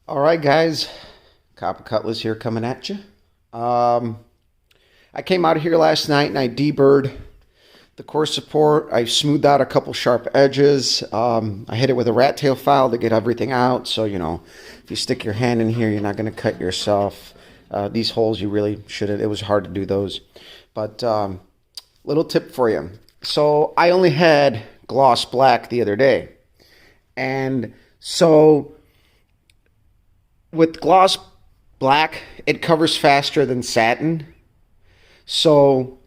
All right, guys. Copper Cutlass here coming at you. I came out of here last night and I deburred the core support. I smoothed out a couple sharp edges. I hit it with a rat tail file to get everything out. So, if you stick your hand in here, you're not going to cut yourself. These holes, you really shouldn't. It was hard to do those. But little tip for you. So I only had gloss black the other day. And so with gloss black, it covers faster than satin. So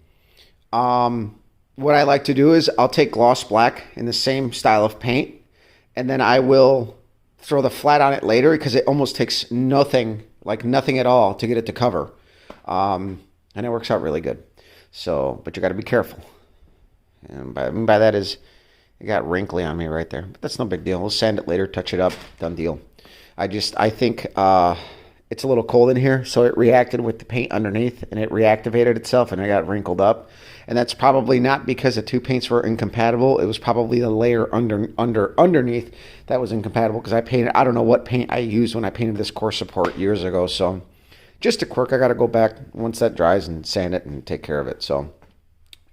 what I like to do is I'll take gloss black in the same style of paint, and then I will throw the flat on it later because it almost takes nothing, like nothing at all, to get it to cover. And it works out really good. So, but you got to be careful. And by that is, it got wrinkly on me right there. But that's no big deal. We'll sand it later, touch it up, done deal. I think it's a little cold in here, so it reacted with the paint underneath, and it reactivated itself, and it got wrinkled up. And that's probably not because the two paints were incompatible. It was probably the layer underneath that was incompatible, because I don't know what paint I used when I painted this core support years ago. So just a quirk. I got to go back once that dries and sand it and take care of it. So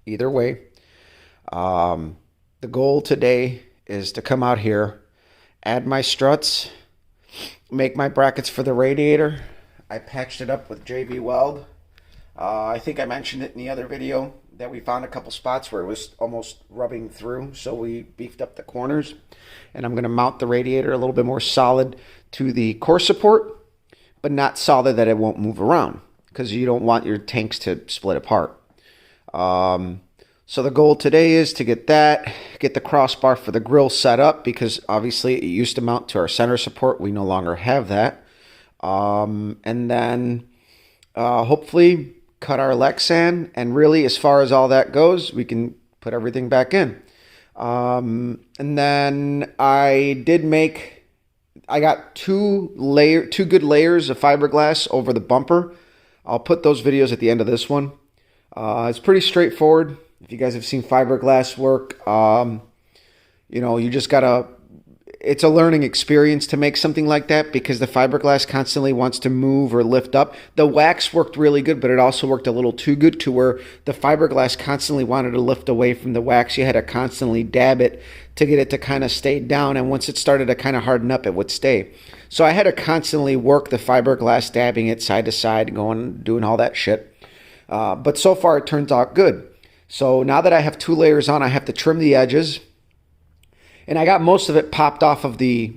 either way, the goal today is to come out here, add my struts, make my brackets for the radiator. I patched it up with JV Weld. I think I mentioned it in the other video that we found a couple spots where it was almost rubbing through, so we beefed up the corners. And I'm going to mount the radiator a little bit more solid to the core support, but not solid that it won't move around, because you don't want your tanks to split apart. So the goal today is to get the crossbar for the grill set up, because obviously it used to mount to our center support. We no longer have that. And then hopefully cut our Lexan, and really, as far as all that goes, we can put everything back in. And then I got two good layers of fiberglass over the bumper. I'll put those videos at the end of this one. It's pretty straightforward. If you guys have seen fiberglass work, you just gotta, it's a learning experience to make something like that, because the fiberglass constantly wants to move or lift up. The wax worked really good, but it also worked a little too good to where the fiberglass constantly wanted to lift away from the wax. You had to constantly dab it to get it to kind of stay down, and once it started to kind of harden up, it would stay. So I had to constantly work the fiberglass, dabbing it side to side, doing all that shit. But so far it turns out good. So now that I have two layers on, I have to trim the edges. And I got most of it popped off of the,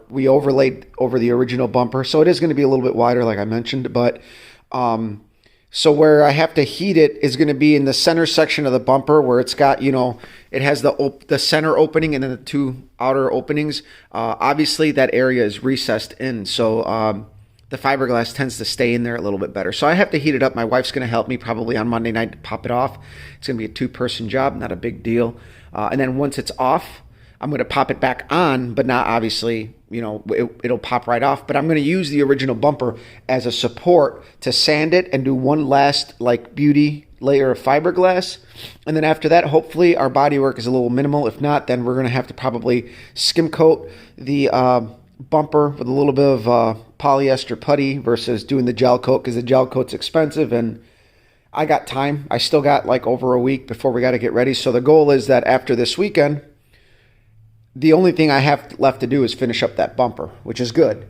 we overlaid over the original bumper. So it is going to be a little bit wider, like I mentioned. But so where I have to heat it is going to be in the center section of the bumper, where it's got, it has the center opening and then the two outer openings. Obviously, that area is recessed in. So the fiberglass tends to stay in there a little bit better. So I have to heat it up. My wife's going to help me probably on Monday night to pop it off. It's going to be a two-person job, not a big deal. And then once it's off, I'm going to pop it back on, but not obviously, it'll pop right off. But I'm going to use the original bumper as a support to sand it and do one last beauty layer of fiberglass. And then after that, hopefully our bodywork is a little minimal. If not, then we're going to have to probably skim coat the bumper with a little bit of polyester putty versus doing the gel coat, because the gel coat's expensive, and I got time. I still got over a week before we got to get ready. So the goal is that after this weekend, the only thing I have left to do is finish up that bumper, which is good.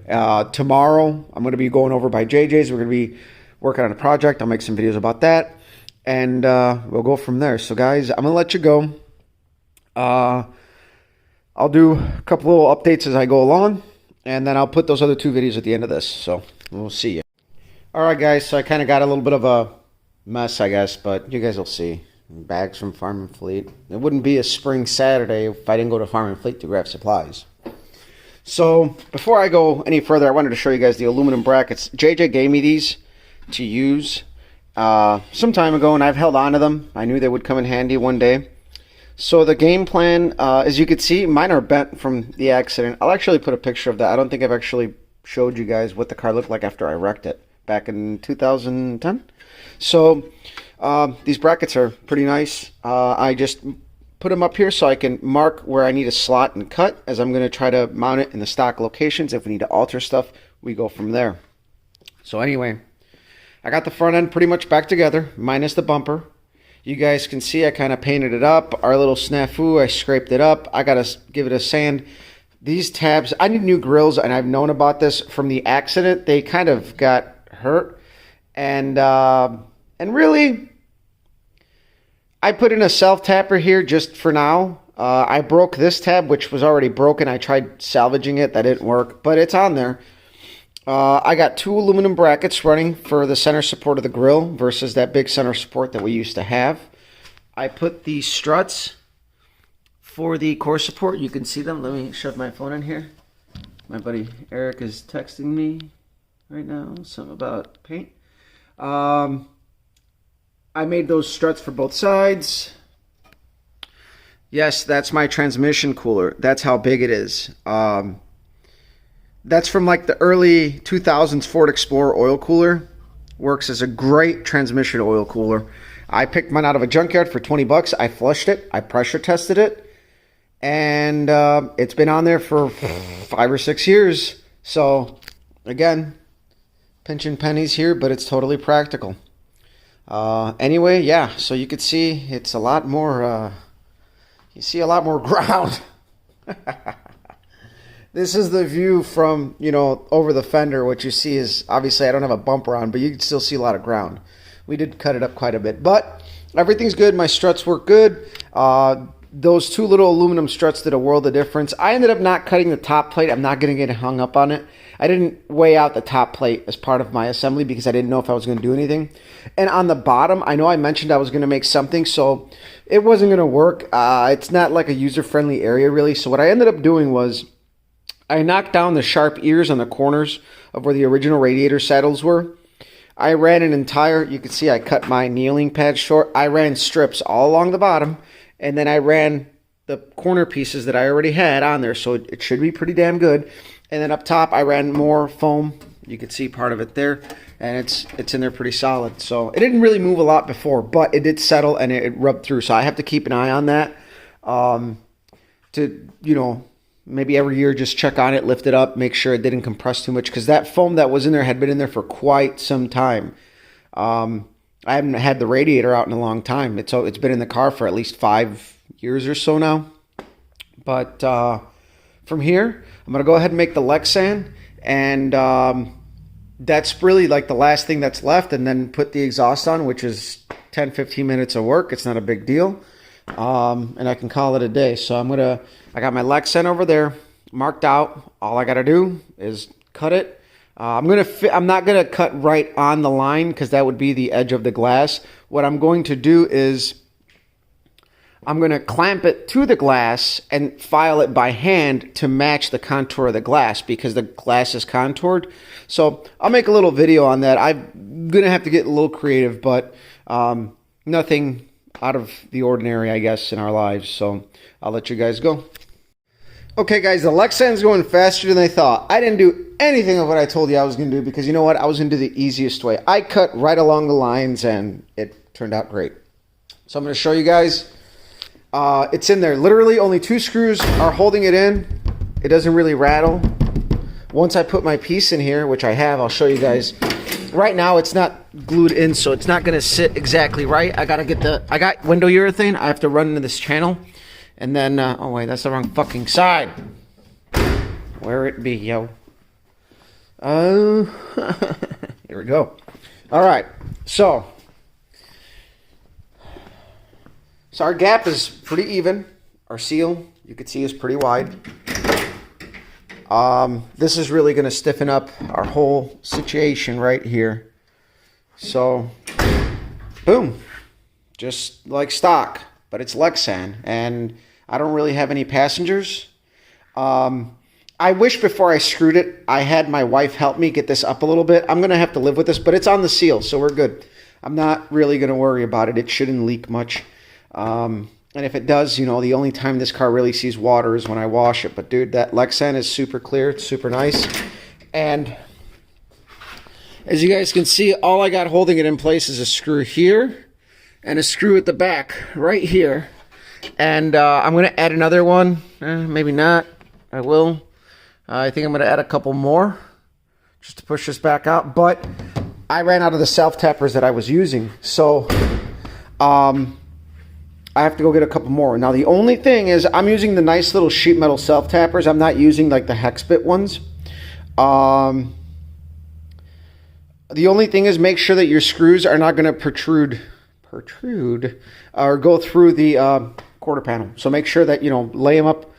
Tomorrow, I'm going to be going over by JJ's. We're going to be working on a project. I'll make some videos about that, and we'll go from there. So, guys, I'm going to let you go. I'll do a couple little updates as I go along, and then I'll put those other two videos at the end of this. So, we'll see you. All right, guys, so I kind of got a little bit of a mess, I guess, but you guys will see. Bags from Farm and Fleet. It wouldn't be a spring Saturday if I didn't go to Farm and Fleet to grab supplies. So before I go any further, I wanted to show you guys the aluminum brackets. JJ gave me these to use some time ago, and I've held on to them. I knew they would come in handy one day. So the game plan, as you can see, mine are bent from the accident. I'll actually put a picture of that. I don't think I've actually showed you guys what the car looked like after I wrecked it back in 2010. So these brackets are pretty nice. I just put them up here so I can mark where I need a slot and cut, as I'm going to try to mount it in the stock locations. If we need to alter stuff, we go from there. So anyway, I got the front end pretty much back together, minus the bumper. You guys can see I kind of painted it up. Our little snafu, I scraped it up. I got to give it a sand. These tabs, I need new grills, and I've known about this from the accident. They kind of got hurt. And really, I put in a self-tapper here just for now. I broke this tab, which was already broken. I tried salvaging it. That didn't work, but it's on there. I got 2 aluminum brackets running for the center support of the grill versus that big center support that we used to have. I put the struts for the core support. You can see them. Let me shove my phone in here. My buddy Eric is texting me right now, something about paint. I made those struts for both sides. Yes, that's my transmission cooler. That's how big it is. That's from like the early 2000s Ford Explorer oil cooler. Works as a great transmission oil cooler. I picked mine out of a junkyard for 20 bucks. I flushed it. I pressure tested it. And it's been on there for 5 or 6 years. So, again, pinching pennies here, but it's totally practical. Anyway, yeah, so you could see it's a lot more, you see a lot more ground. This is the view from, you know, over the fender. What you see is, obviously I don't have a bumper on, but you can still see a lot of ground. We did cut it up quite a bit, but everything's good. My struts work good. Those 2 little aluminum struts did a world of difference. I ended up not cutting the top plate. I'm not going to get hung up on it. I didn't weigh out the top plate as part of my assembly because I didn't know if I was going to do anything. And on the bottom, I know I mentioned I was going to make something, so it wasn't going to work. It's not like a user-friendly area, really. So what I ended up doing was I knocked down the sharp ears on the corners of where the original radiator saddles were. I ran an entire, you can see I cut my kneeling pad short. I ran strips all along the bottom, and then I ran the corner pieces that I already had on there, so it should be pretty damn good. And then up top, I ran more foam. You can see part of it there, and it's in there pretty solid. So it didn't really move a lot before, but it did settle and it rubbed through. So I have to keep an eye on that to, you know, maybe every year just check on it, lift it up, make sure it didn't compress too much, because that foam that was in there had been in there for quite some time. I haven't had the radiator out in a long time. It's been in the car for at least 5 years or so now. But from here, I'm going to go ahead and make the Lexan, and that's really like the last thing that's left, and then put the exhaust on, which is 10-15 minutes of work. It's not a big deal. And I can call it a day. So I got my Lexan over there marked out. All I got to do is cut it. I'm not going to cut right on the line because that would be the edge of the glass. What I'm going to do is I'm going to clamp it to the glass and file it by hand to match the contour of the glass because the glass is contoured. So I'll make a little video on that. I'm going to have to get a little creative, but nothing out of the ordinary, I guess, in our lives. So I'll let you guys go. Okay, guys, the Lexan's going faster than I thought. I didn't do anything of what I told you I was going to do because you know what? I was going to do the easiest way. I cut right along the lines and it turned out great. So I'm going to show you guys. It's in there. Literally only 2 screws are holding it in. It doesn't really rattle. Once I put my piece in here, which I have, I'll show you guys. Right now it's not glued in, so it's not going to sit exactly right. I got window urethane. I have to run into this channel. And then, oh wait, that's the wrong fucking side. Where it be, yo? Here we go. All right, so our gap is pretty even. Our seal, you can see, is pretty wide. This is really going to stiffen up our whole situation right here. So, boom, just like stock. But it's Lexan, and I don't really have any passengers. I wish before I screwed it, I had my wife help me get this up a little bit. I'm going to have to live with this, but it's on the seal, so we're good. I'm not really going to worry about it. It shouldn't leak much. And if it does, you know, the only time this car really sees water is when I wash it. But, dude, that Lexan is super clear. It's super nice. And as you guys can see, all I got holding it in place is a screw here and a screw at the back right here. And I'm going to add another one. Maybe not. I will. I think I'm going to add a couple more just to push this back out. But I ran out of the self-tappers that I was using. So I have to go get a couple more. Now, the only thing is I'm using the nice little sheet metal self-tappers. I'm not using like the hex bit ones. The only thing is make sure that your screws are not going to protrude or go through the quarter panel. So make sure that, lay them up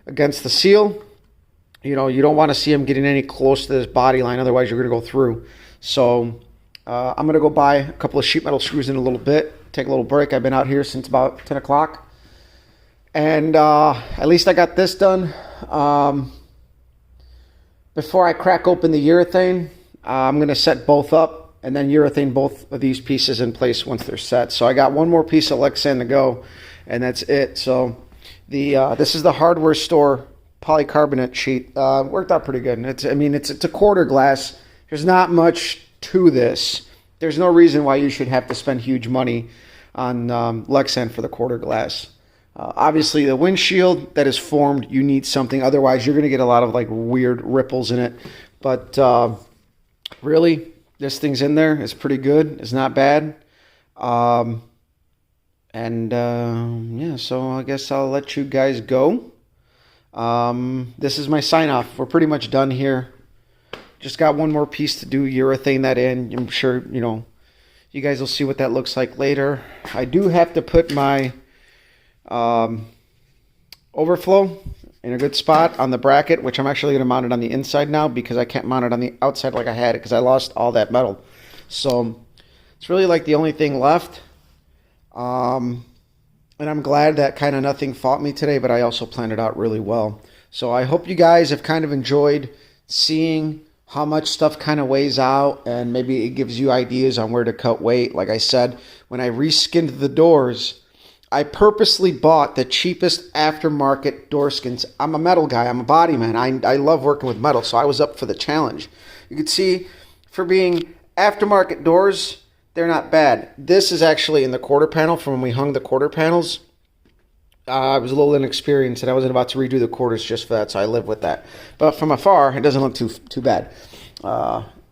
against the seal. You don't want to see them getting any close to this body line. Otherwise, you're going to go through. So I'm going to go buy a couple of sheet metal screws in a little bit. Take a little break. I've been out here since about 10 o'clock. And at least I got this done. Before I crack open the urethane, I'm going to set both up and then urethane both of these pieces in place once they're set. So I got one more piece of Lexan to go, and that's it. So this is the hardware store polycarbonate sheet. Worked out pretty good. It's a quarter glass. There's not much to this. There's no reason why you should have to spend huge money on Lexan for the quarter glass. Obviously, the windshield that is formed, you need something. Otherwise, you're going to get a lot of like weird ripples in it. But really, this thing's in there. It's pretty good. It's not bad. Yeah, so I guess I'll let you guys go. This is my sign off. We're pretty much done here. Just got one more piece to do, urethane that in. I'm sure, you guys will see what that looks like later. I do have to put my overflow in a good spot on the bracket, which I'm actually going to mount it on the inside now because I can't mount it on the outside like I had it because I lost all that metal. So it's really like the only thing left. And I'm glad that kind of nothing fought me today, but I also planned it out really well. So I hope you guys have kind of enjoyed seeing how much stuff kind of weighs out, and maybe it gives you ideas on where to cut weight. Like I said, when I reskinned the doors, I purposely bought the cheapest aftermarket door skins. I'm a metal guy. I'm a body man. I love working with metal, so I was up for the challenge. You can see, for being aftermarket doors, they're not bad. This is actually in the quarter panel from when we hung the quarter panels. I was a little inexperienced, and I wasn't about to redo the quarters just for that, so I live with that. But from afar, it doesn't look too bad.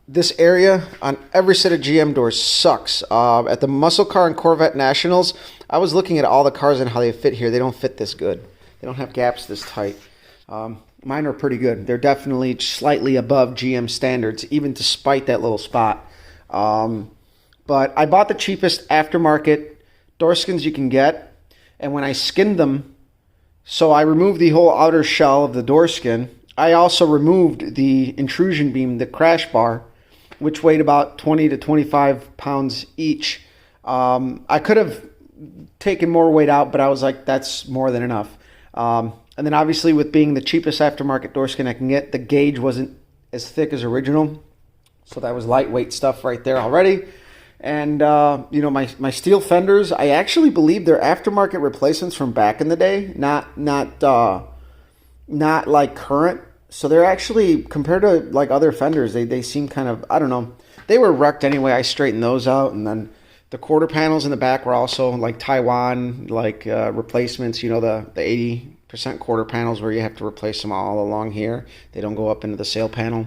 This area on every set of GM doors sucks. At the Muscle Car and Corvette Nationals, I was looking at all the cars and how they fit here. They don't fit this good. They don't have gaps this tight. Mine are pretty good. They're definitely slightly above GM standards, even despite that little spot. But I bought the cheapest aftermarket door skins you can get. And when I skinned them, so I removed the whole outer shell of the door skin. I also removed the intrusion beam, the crash bar, which weighed about 20 to 25 pounds each. I could have taken more weight out, but I was like, that's more than enough. And then obviously with being the cheapest aftermarket door skin I can get, the gauge wasn't as thick as original. So that was lightweight stuff right there already. And, my steel fenders, I actually believe they're aftermarket replacements from back in the day, not like current. So they're actually, compared to like other fenders, they seem kind of, I don't know. They were wrecked anyway. I straightened those out. And then the quarter panels in the back were also like Taiwan, like replacements, the 80% quarter panels where you have to replace them all along here. They don't go up into the sail panel.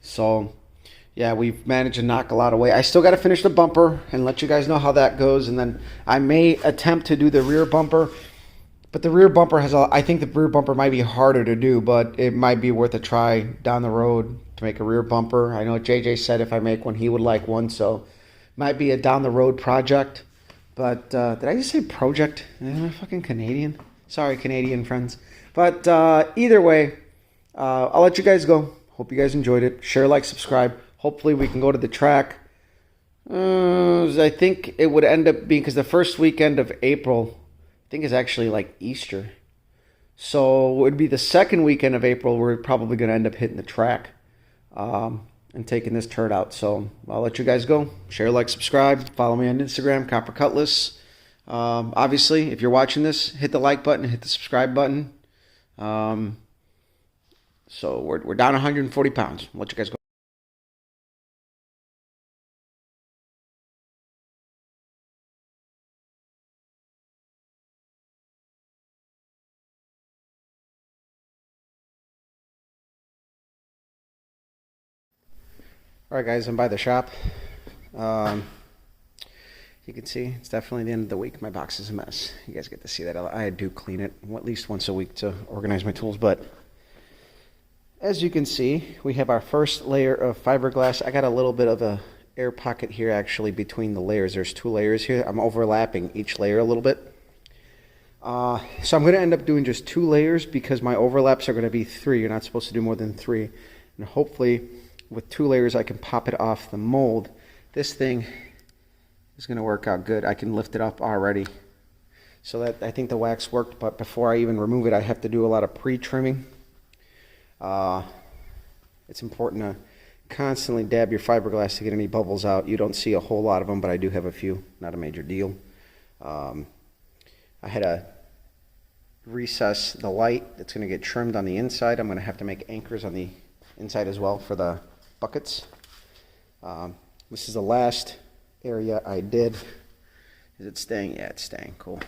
So yeah, we've managed to knock a lot away. I still got to finish the bumper and let you guys know how that goes. And then I may attempt to do the rear bumper. But the rear bumper I think the rear bumper might be harder to do, but it might be worth a try down the road to make a rear bumper. I know JJ said if I make one, he would like one. So it might be a down the road project. But did I just say project? Am I fucking Canadian? Sorry, Canadian friends. But either way, I'll let you guys go. Hope you guys enjoyed it. Share, like, subscribe. Hopefully we can go to the track. I think it would end up being, because the first weekend of April, I think is actually like Easter. So it would be the second weekend of April we're probably going to end up hitting the track and taking this turd out. So I'll let you guys go. Share, like, subscribe. Follow me on Instagram, Copper Cutlass. Obviously, if you're watching this, hit the like button, hit the subscribe button. So we're down 140 pounds. I'll let you guys go. Alright guys, I'm by the shop. You can see it's definitely the end of the week. My box is a mess. You guys get to see that. I do clean it at least once a week to organize my tools, but as you can see, we have our first layer of fiberglass. I got a little bit of a air pocket here actually between the layers. There's 2 layers here. I'm overlapping each layer a little bit. So I'm going to end up doing just 2 layers because my overlaps are going to be 3. You're not supposed to do more than 3. And hopefully with 2 layers I can pop it off the mold. This thing is going to work out good. I can lift it up already. So that I think the wax worked, but before I even remove it I have to do a lot of pre-trimming. It's important to constantly dab your fiberglass to get any bubbles out. You don't see a whole lot of them, but I do have a few. Not a major deal. I had to recess the light. It's going to get trimmed on the inside. I'm going to have to make anchors on the inside as well for the buckets. This is the last area I did. Is it staying? Yeah, it's staying. Cool.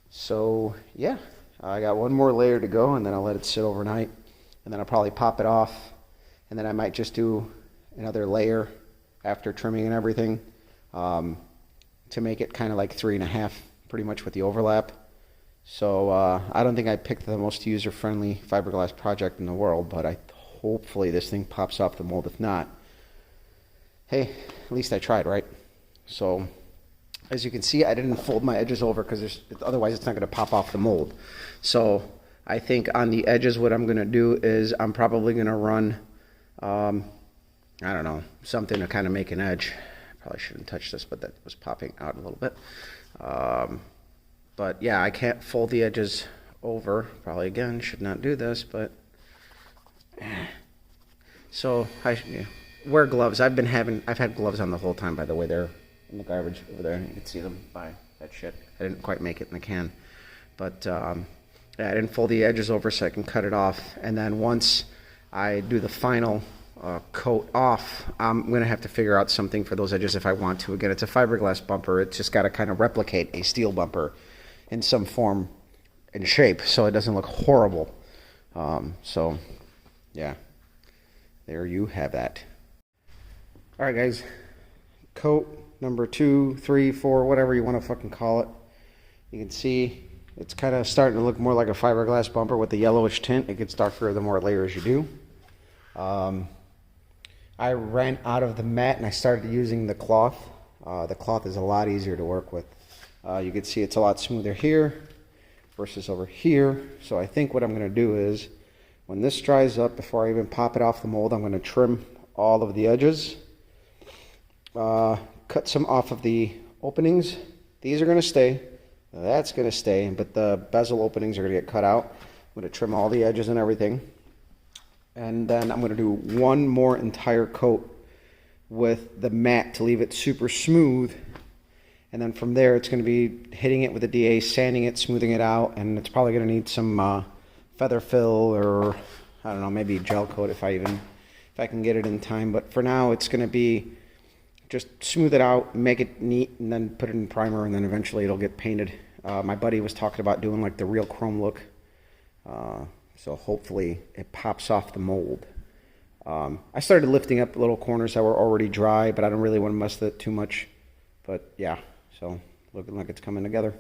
So yeah, I got 1 more layer to go, and then I'll let it sit overnight, and then I'll probably pop it off, and then I might just do another layer after trimming and everything, to make it kind of like 3.5, pretty much with the overlap. So I don't think I picked the most user-friendly fiberglass project in the world, but hopefully this thing pops off the mold. If not, hey, at least I tried, right? So as you can see, I didn't fold my edges over because otherwise it's not going to pop off the mold. So I think on the edges what I'm going to do is I'm probably going to run, I don't know, something to kind of make an edge. Probably shouldn't touch this, but that was popping out a little bit. But yeah, I can't fold the edges over. Probably again should not do this, but so yeah. Wear gloves. I've had gloves on the whole time, by the way. They're in the garbage over there. You can see them by that shit. I didn't quite make it in the can, but yeah, I didn't fold the edges over so I can cut it off. And then once I do the final coat off, I'm going to have to figure out something for those edges if I want to. Again, it's a fiberglass bumper. It's just got to kind of replicate a steel bumper in some form and shape so it doesn't look horrible. So yeah, there you have that. All right, guys, coat number 2, 3, 4, whatever you want to fucking call it. You can see it's kind of starting to look more like a fiberglass bumper with the yellowish tint. It gets darker the more layers you do. I ran out of the mat and I started using the cloth. The cloth is a lot easier to work with. You can see it's a lot smoother here versus over here. So I think what I'm going to do is when this dries up, before I even pop it off the mold, I'm going to trim all of the edges. Cut some off of the openings. These are going to stay. That's going to stay, but the bezel openings are going to get cut out. I'm going to trim all the edges and everything. And then I'm going to do 1 more entire coat with the mat to leave it super smooth. And then from there, it's going to be hitting it with a DA, sanding it, smoothing it out, and it's probably going to need some feather fill or, I don't know, maybe gel coat if I can get it in time. But for now, it's going to be just smooth it out, make it neat, and then put it in primer, and then eventually it'll get painted. My buddy was talking about doing like the real chrome look. So hopefully it pops off the mold. I started lifting up little corners that were already dry, but I don't really want to mess with it too much. But yeah, so looking like it's coming together.